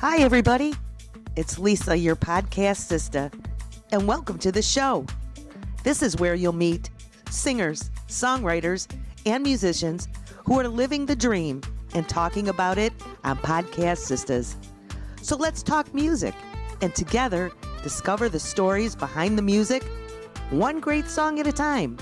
Hi, everybody. It's Lisa, your podcast sister, and welcome to the show. This is where you'll meet singers, songwriters, and musicians who are living the dream and talking about it on Podcast Sisters. So let's talk music and together discover the stories behind the music, one great song at a time.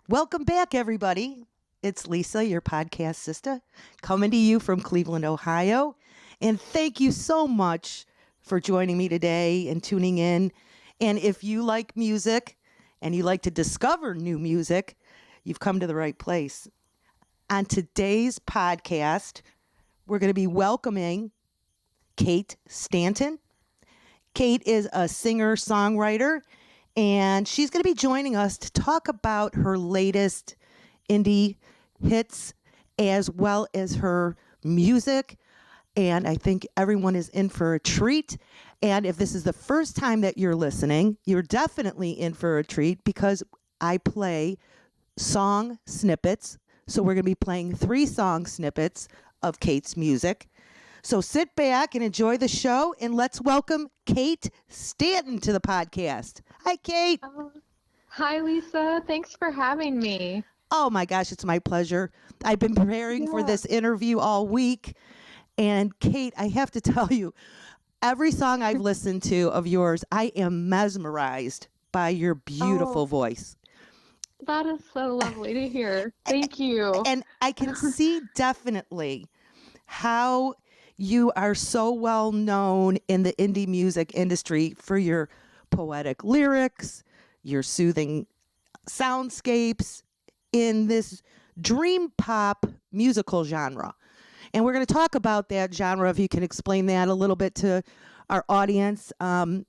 Welcome back, everybody. It's Lisa, your podcast sister, coming to you from Cleveland, Ohio. And thank you so much for joining me today and tuning in. And if you like music and you like to discover new music, you've come to the right place. On today's podcast, we're going to be welcoming Kate Stanton. Kate is a singer-songwriter, and she's going to be joining us to talk about her latest indie hits as well as her music. And I think everyone is in for a treat. And if this is the first time that you're listening, you're definitely in for a treat because I play song snippets. So we're going to be playing 3 song snippets of Kate's music. So sit back and enjoy the show, and let's welcome Kate Stanton to the podcast. Hi, Kate. Hi, Lisa. Thanks for having me. Oh my gosh, it's my pleasure. I've been preparing for this interview all week. And Kate, I have to tell you, every song I've listened to of yours, I am mesmerized by your beautiful voice. That is so lovely to hear. Thank you. And I can see definitely how you are so well known in the indie music industry for your poetic lyrics, your soothing soundscapes in this dream pop musical genre. And we're going to talk about that genre, if you can explain that a little bit to our audience,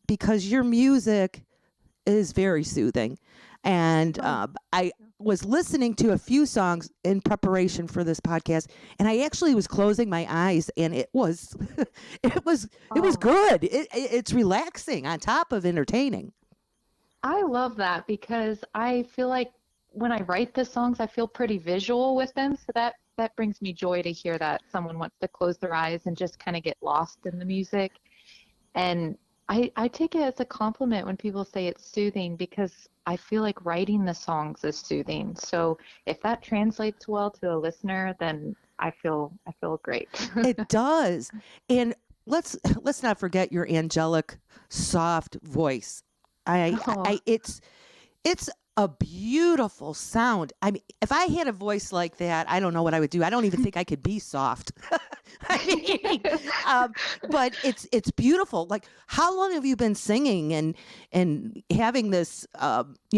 because your music is very soothing. And I was listening to a few songs in preparation for this podcast, and I actually was closing my eyes, and it was it was good. It's relaxing on top of entertaining. I love that because I feel like when I write the songs, I feel pretty visual with them. So that brings me joy to hear that someone wants to close their eyes and just kind of get lost in the music. And I take it as a compliment when people say it's soothing because I feel like writing the songs is soothing. So if that translates well to a listener, then I feel great. It does. And let's not forget your angelic, soft voice. It's a beautiful sound. I mean, if I had a voice like that, I don't know what I would do. I don't even think I could be soft. But it's beautiful. Like, how long have you been singing and having this,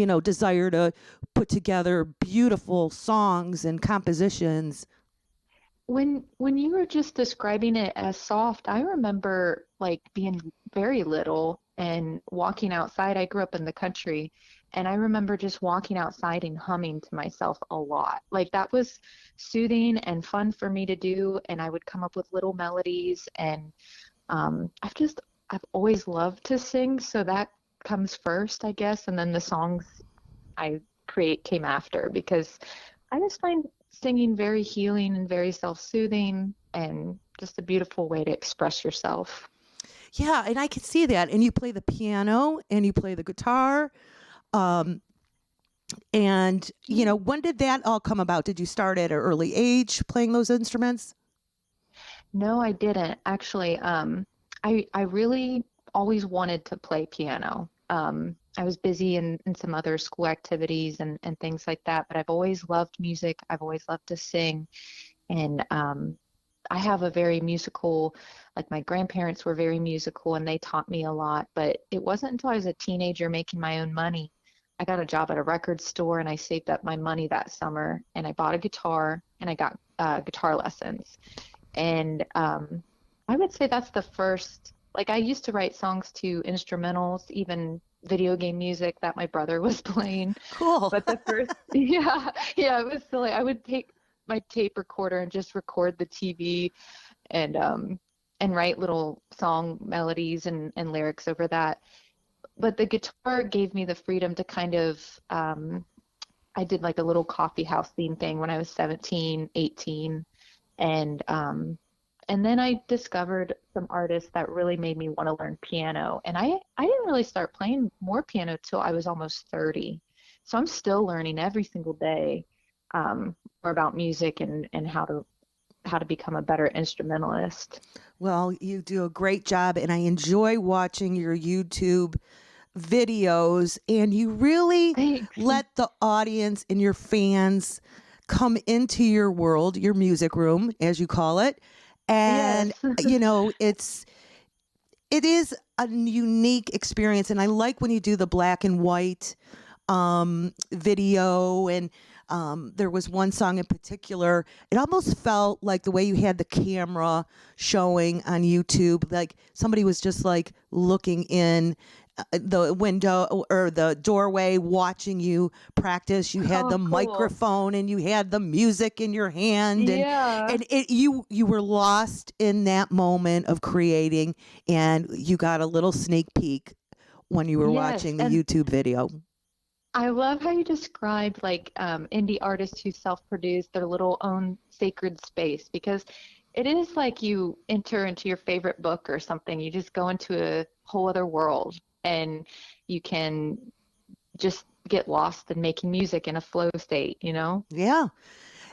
desire to put together beautiful songs and compositions? When you were just describing it as soft, I remember like being very little and walking outside. I grew up in the country. And I remember just walking outside and humming to myself a lot. Like that was soothing and fun for me to do. And I would come up with little melodies. And I've always loved to sing. So that comes first, I guess. And then the songs I create came after because I just find singing very healing and very self-soothing and just a beautiful way to express yourself. Yeah, and I can see that. And you play the piano and you play the guitar. And when did that all come about? Did you start at an early age playing those instruments? No, I didn't. Actually, I really always wanted to play piano. I was busy in some other school activities and things like that, but I've always loved music. I've always loved to sing. And I have a very musical, like my grandparents were very musical and they taught me a lot, but it wasn't until I was a teenager making my own money. I got a job at a record store and I saved up my money that summer and I bought a guitar and I got guitar lessons. And I would say that's the first, like I used to write songs to instrumentals, even video game music that my brother was playing. Cool. But the first, yeah, it was silly. I would take my tape recorder and just record the TV and write little song melodies and lyrics over that. But the guitar gave me the freedom to kind of, I did like a little coffee house theme thing when I was 17, 18. And then I discovered some artists that really made me want to learn piano. And I didn't really start playing more piano till I was almost 30. So I'm still learning every single day, more about music and how to become a better instrumentalist. Well, you do a great job, and I enjoy watching your YouTube videos, and you really Thanks. let the audience and your fans come into your world, your music room, as you call it. And, Yes. it is a unique experience. And I like when you do the black and white video. And there was one song in particular, it almost felt like the way you had the camera showing on YouTube, like somebody was just like looking in the window or the doorway watching you practice. You had Oh, the cool. microphone and you had the music in your hand, and Yeah. you were lost in that moment of creating, and you got a little sneak peek when you were Yes. watching the And YouTube video. I love how you described like indie artists who self-produce their little own sacred space, because it is like you enter into your favorite book or something. You just go into a whole other world and you can just get lost in making music in a flow state, you know? Yeah.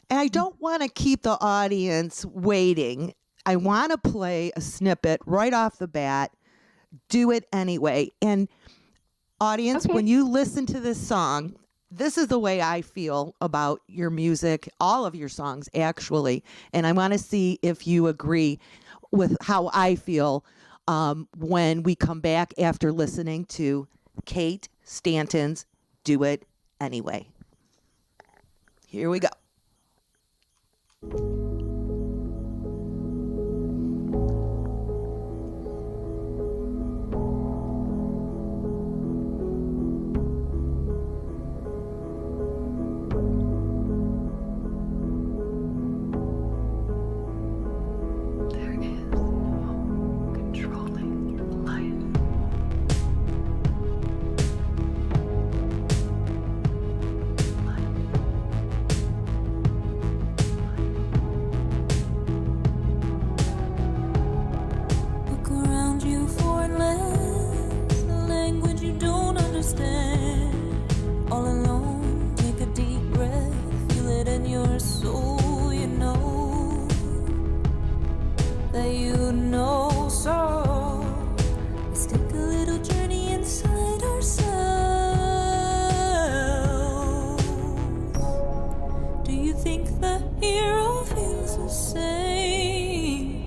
And I don't want to keep the audience waiting. I want to play a snippet right off the bat. Do it anyway. And audience, when Okay. you listen to this song, this is the way I feel about your music, all of your songs, actually. And I want to see if you agree with how I feel when we come back after listening to Kate Stanton's Do It Anyway. Here we go. There is no controlling life. Look around you, foreign lands, a language you don't understand. All alone, take a deep breath, feel it in your soul. You know that you know. So let's take a little journey inside ourselves. Do you think the hero feels the same?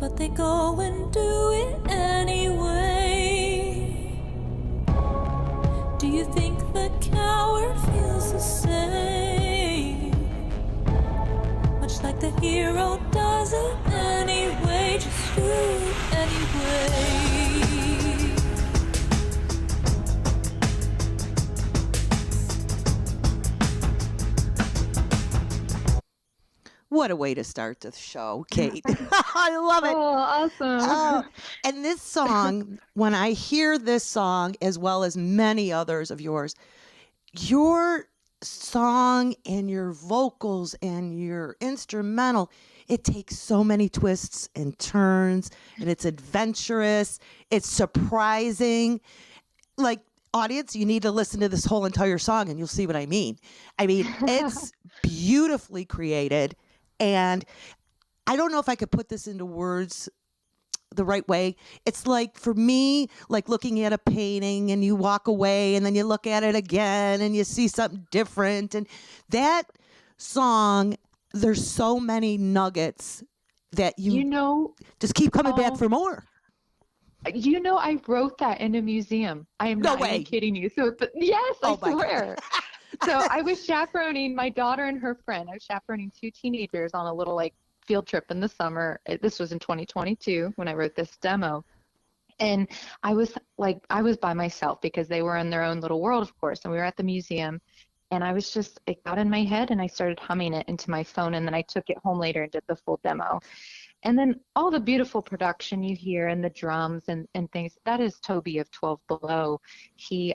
But they go and do it anyway. Do you think the coward feels the same? Much like the hero does it anyway, just do it anyway. What a way to start the show, Kate. I love it. Oh, Oh, awesome. and this song, when I hear this song, as well as many others of yours, your song and your vocals and your instrumental, it takes so many twists and turns, and it's adventurous, it's surprising. Like, audience, you need to listen to this whole entire song and you'll see what I mean. I mean, it's beautifully created, and I don't know if I could put this into words the right way. It's like, for me, like looking at a painting and you walk away and then you look at it again and you see something different. And that song, there's so many nuggets that You you know, just keep coming back oh, for more. I wrote that in a museum. I am No not even way. kidding you. So, yes, I Oh my God. swear. So I was chaperoning my daughter and her friend. I was chaperoning two teenagers on a little like field trip in the summer. This was in 2022 when I wrote this demo. And I was by myself because they were in their own little world, of course. And we were at the museum. And it got in my head and I started humming it into my phone. And then I took it home later and did the full demo. And then all the beautiful production you hear and the drums and things, that is Toby of 12 Below. He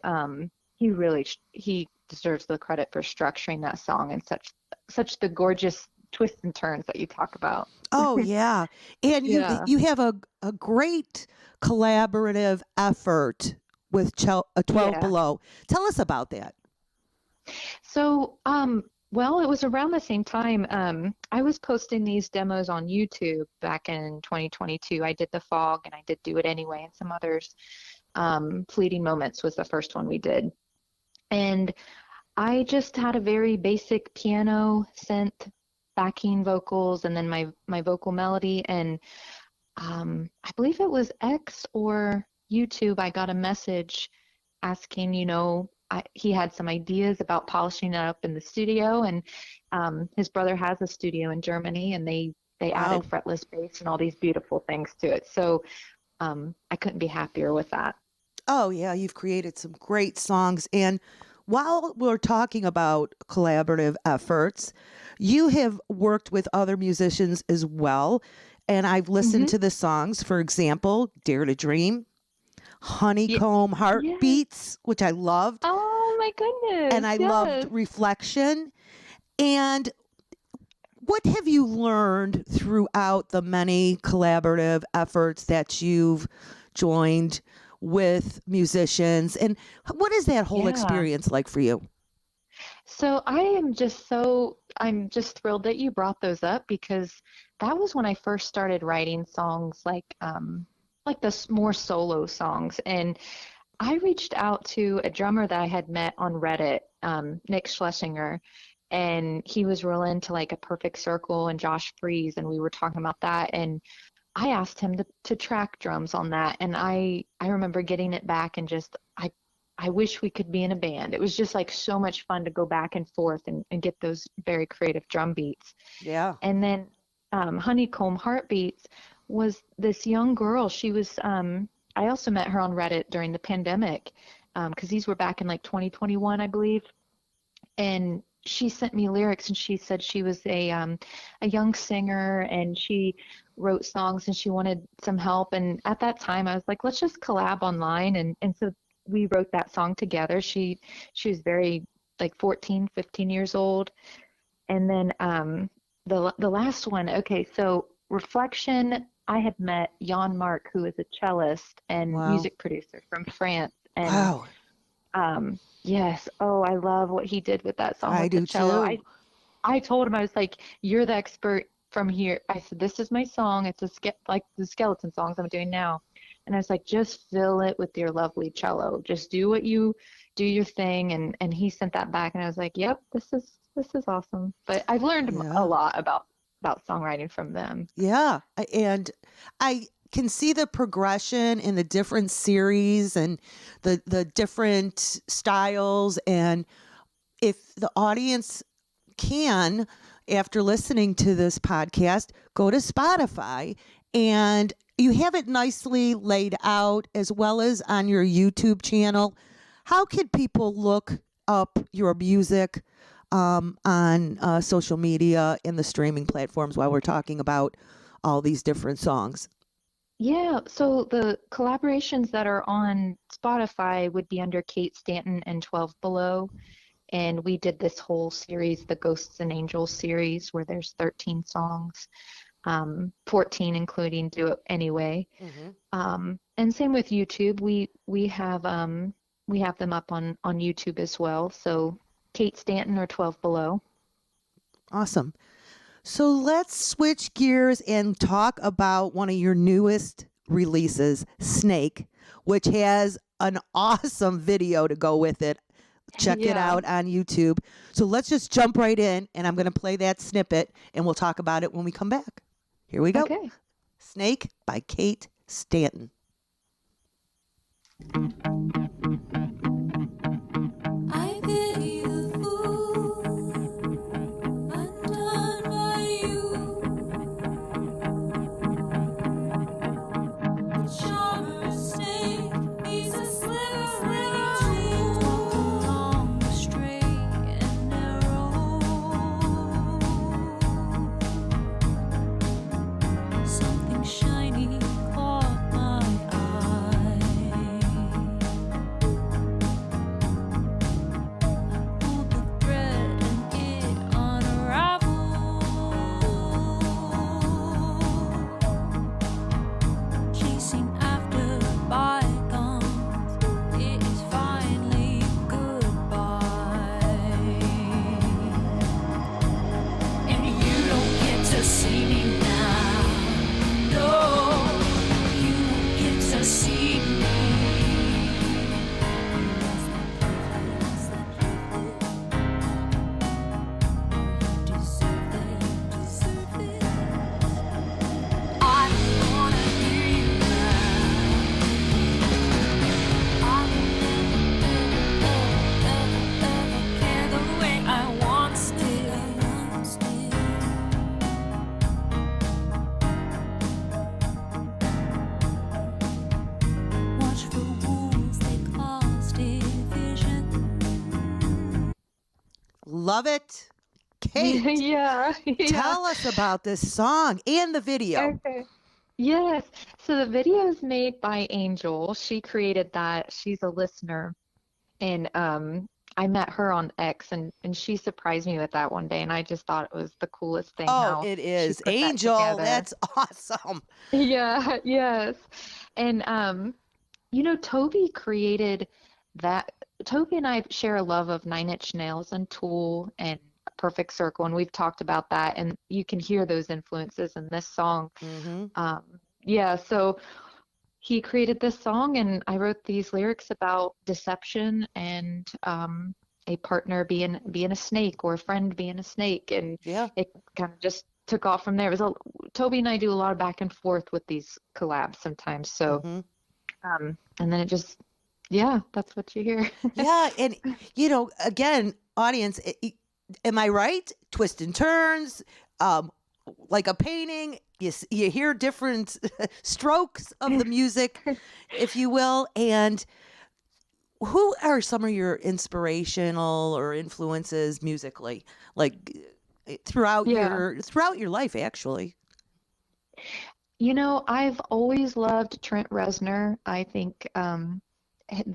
really, he deserves the credit for structuring that song in such the gorgeous twists and turns that you talk about. Oh, yeah. And Yeah. you have a great collaborative effort with 12 Yeah. Below. Tell us about that. So, well, it was around the same time. I was posting these demos on YouTube back in 2022. I did The Fog and I did Do It Anyway and some others. Fleeting Moments was the first one we did. And I just had a very basic piano, synth, backing vocals, and then my vocal melody. And I believe it was X or YouTube. I got a message asking, he had some ideas about polishing it up in the studio, and his brother has a studio in Germany, and they added fretless bass and all these beautiful things to it. So I couldn't be happier with that. Oh, yeah. You've created some great songs. And while we're talking about collaborative efforts, you have worked with other musicians as well. And I've listened to the songs, for example, Dare to Dream, Honeycomb Heartbeats, which I loved. Oh, my goodness. And I loved Reflection. And what have you learned throughout the many collaborative efforts that you've joined with musicians? And what is that whole experience like for you? So I'm just thrilled that you brought those up, because that was when I first started writing songs like the more solo songs. And I reached out to a drummer that I had met on Reddit, Nick Schlesinger, and he was real into like A Perfect Circle and Josh Freese, and we were talking about that. And I asked him to track drums on that, and I remember getting it back and just I wish we could be in a band. It was just like so much fun to go back and forth and get those very creative drum beats. Yeah. And then Honeycomb Heartbeats was this young girl. She was I also met her on Reddit during the pandemic, because these were back in like 2021, I believe. And she sent me lyrics, and she said she was a young singer and she wrote songs and she wanted some help. And at that time I was like, let's just collab online. And so we wrote that song together. She was very like 14, 15 years old. And then the last one, okay, so Reflection, I had met Jan Mark, who is a cellist and music producer from France. And yes, I love what he did with that song. I with do the cello. too. I told him, I was like, you're the expert from here. I said, this is my song. It's like the skeleton songs I'm doing now. And I was like, just fill it with your lovely cello. Just do your thing. And he sent that back, and I was like, yep, this is awesome. But I've learned a lot about songwriting from them. Yeah. And I can see the progression in the different series and the different styles. And if the audience can, after listening to this podcast, go to Spotify, and you have it nicely laid out, as well as on your YouTube channel. How can people look up your music on social media and the streaming platforms while we're talking about all these different songs? Yeah, so the collaborations that are on Spotify would be under Kate Stanton and 12 Below. And we did this whole series, the Ghosts and Angels series, where there's 13 songs. 14 including Do It Anyway. And same with YouTube. We have them up on YouTube as well. So Kate Stanton or 12 Below. Awesome. So let's switch gears and talk about one of your newest releases, Snake, which has an awesome video to go with it. Check it out on YouTube. So let's just jump right in, and I'm going to play that snippet, and we'll talk about it when we come back. Here we go. Okay. Snake by Kate Stanton. I pity the fool undone by you. The charmer snake is a slippery tool. Walk along the straight and narrow. Something shiny caught my eye. love it. Kate, Yeah, yeah. tell us about this song and the video. Okay. Yes. So the video is made by Angel. She created that. She's a listener. And I met her on X and she surprised me with that one day. And I just thought it was the coolest thing Oh, how it she is. put that Angel, together. that's awesome. Yeah, yes. And Toby created that. Toby and I share a love of Nine Inch Nails and Tool and Perfect Circle, and we've talked about that, and you can hear those influences in this song. Mm-hmm. Yeah, so he created this song, and I wrote these lyrics about deception and a partner being a snake or a friend being a snake, and Yeah. it kind of just took off from there. Toby and I do a lot of back and forth with these collabs sometimes, so Mm-hmm. and then it just, yeah, that's what you hear. Yeah. And, again, audience, am I right? Twists and turns, um, like a painting. You hear different strokes of the music, if you will. And who are some of your inspirational or influences musically, like throughout Yeah. your life, actually? I've always loved Trent Reznor. I think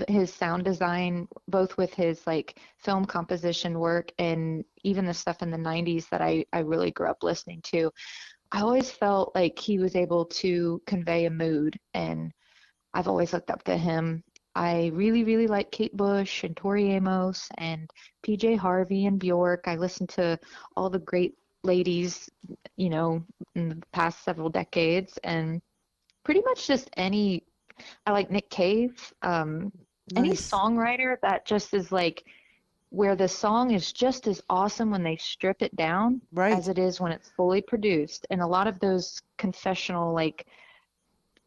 his sound design, both with his like film composition work and even the stuff in the 90s that I really grew up listening to, I always felt like he was able to convey a mood, and I've always looked up to him. I really, really like Kate Bush and Tori Amos and PJ Harvey and Bjork. I listened to all the great ladies, in the past several decades, and pretty much just I like Nick Cave, any Nice. songwriter that just is like where the song is just as awesome when they strip it down Right. as it is when it's fully produced. And a lot of those confessional, like,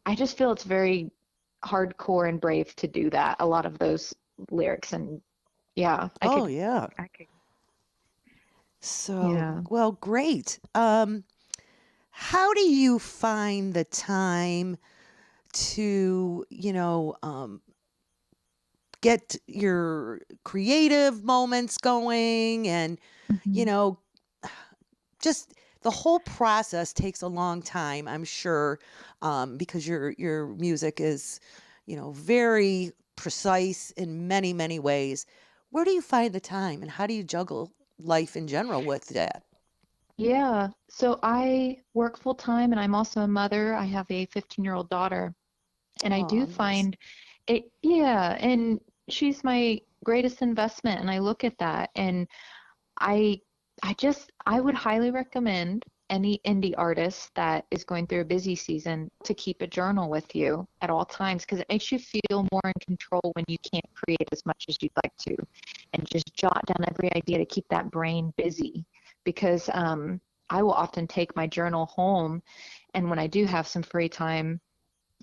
I just feel it's very hardcore and brave to do that. A lot of those lyrics, and yeah, Oh, yeah. I could, So, yeah. well, great. How do you find the time to, get your creative moments going and, you Mhm. know, just the whole process takes a long time, I'm sure, because your music is, very precise in many, many ways. Where do you find the time and how do you juggle life in general with that? Yeah. So I work full time and I'm also a mother. I have a 15-year-old daughter, and I Oh, do nice. find it, yeah, and she's my greatest investment, and I look at that, and I I would highly recommend any indie artist that is going through a busy season to keep a journal with you at all times, because it makes you feel more in control when you can't create as much as you'd like to, and just jot down every idea to keep that brain busy. Because I will often take my journal home, and when I do have some free time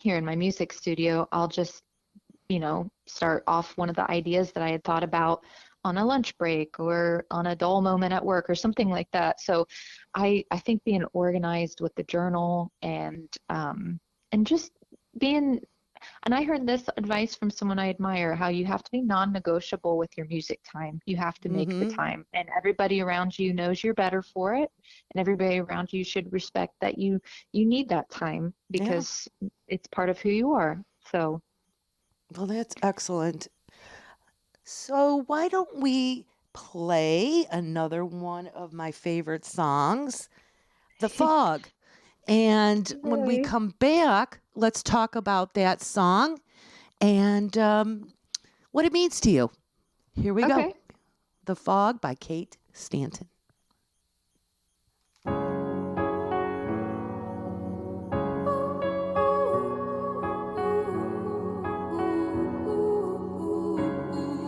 here in my music studio, I'll just start off one of the ideas that I had thought about on a lunch break or on a dull moment at work or something like that. So I think being organized with the journal and just being, and I heard this advice from someone I admire, how you have to be non-negotiable with your music time. You have to make the Mm-hmm. time, and everybody around you knows you're better for it, and everybody around you should respect that you need that time Yeah. because it's part of who you are. So Well, that's excellent. So why don't we play another one of my favorite songs, The Fog? And when we Yay. come back, let's talk about that song and what it means to you. Here we go. Okay. The Fog by Kate Stanton.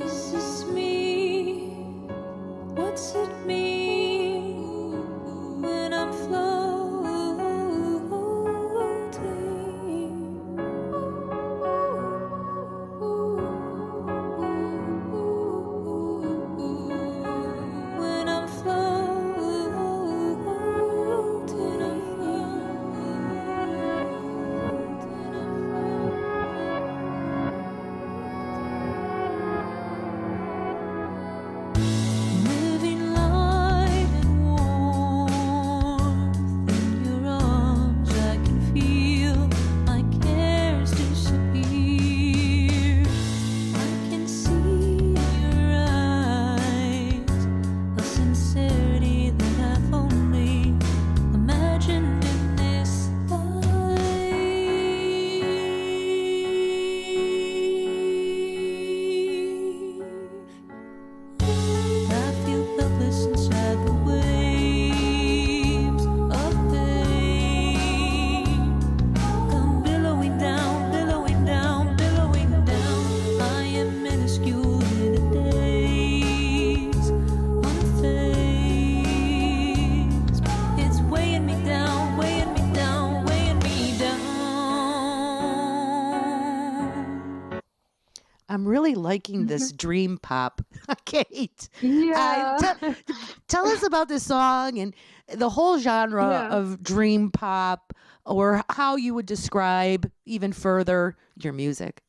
Is this me? What's it mean when I'm floating? When I'm floating. really liking this dream pop. Kate, Yeah. tell us about this song and the whole genre Yeah. of dream pop, or how you would describe even further your music.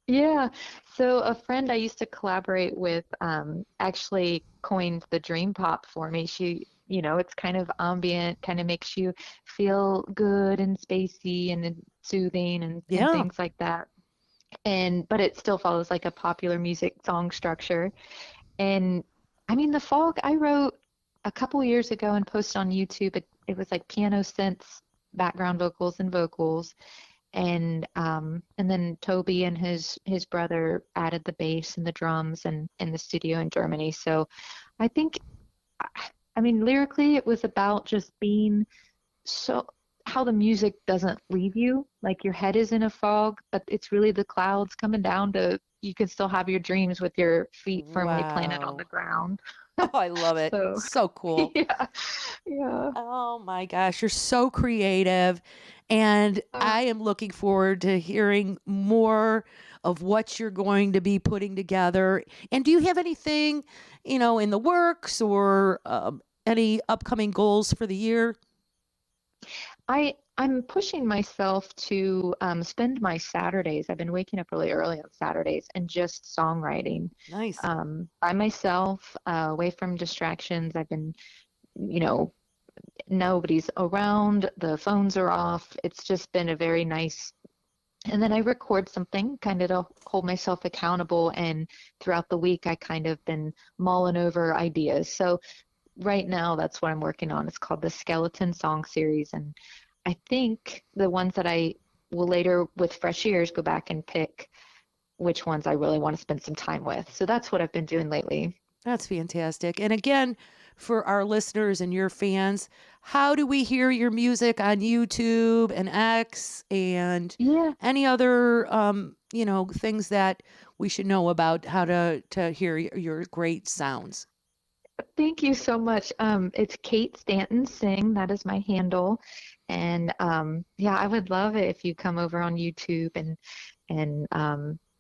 Yeah. So a friend I used to collaborate with actually coined the dream pop for me. It's kind of ambient, kind of makes you feel good and spacey and soothing and Yeah. things like that. But it still follows like a popular music song structure. And I mean, the fog I wrote a couple years ago and posted on YouTube. It was like piano synths, background vocals and vocals. And then Toby and his brother added the bass and the drums and in the studio in Germany. So I think, I mean, lyrically, it was about just being so how the music doesn't leave you, like your head is in a fog, but it's really the clouds coming down to you can still have your dreams with your feet firmly planted on Wow. the ground. Oh, I love it. So So cool. yeah, yeah. Oh my gosh, you're so creative. And Oh, I am looking forward to hearing more of what you're going to be putting together. And do you have anything, in the works, or any upcoming goals for the year? I'm pushing myself to spend my Saturdays. I've been waking up really early on Saturdays and just songwriting Nice. by myself, away from distractions. I've been, you know, nobody's around, the phones are off. It's just been a very nice. And then I record something kind of to hold myself accountable. And throughout the week, I kind of been mulling over ideas. So right now, that's what I'm working on. It's called the Skeleton Song Series. And I think the ones that I will later, with fresh ears, go back and pick which ones I really want to spend some time with. So that's what I've been doing lately. That's fantastic. And again, for our listeners and your fans, how do we hear your music on YouTube and X and Yeah. any other things that we should know about how to hear your great sounds? Thank you so much. It's Kate Stanton Sing. That is my handle. And yeah, I would love it if you come over on YouTube and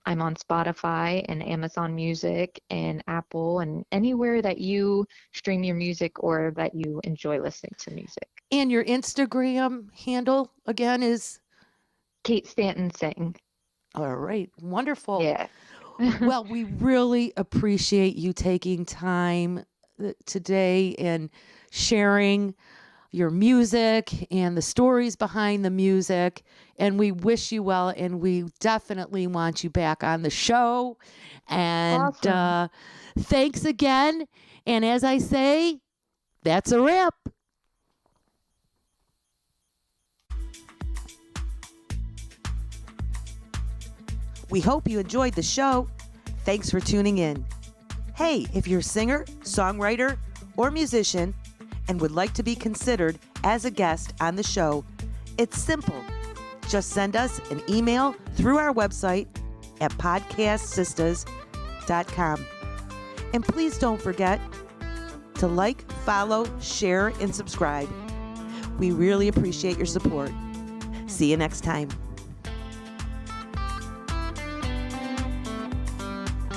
I'm on Spotify and Amazon Music and Apple and anywhere that you stream your music or that you enjoy listening to music. And your Instagram handle again is? Kate Stanton Sing. All right, wonderful. Yeah. Well, we really appreciate you taking time today and sharing your music and the stories behind the music. And we wish you well, and we definitely want you back on the show. And Awesome. thanks again. And as I say, that's a wrap. We hope you enjoyed the show. Thanks for tuning in. Hey, if you're a singer, songwriter, or musician and would like to be considered as a guest on the show, it's simple. Just send us an email through our website at podcastsistas.com. And please don't forget to like, follow, share, and subscribe. We really appreciate your support. See you next time.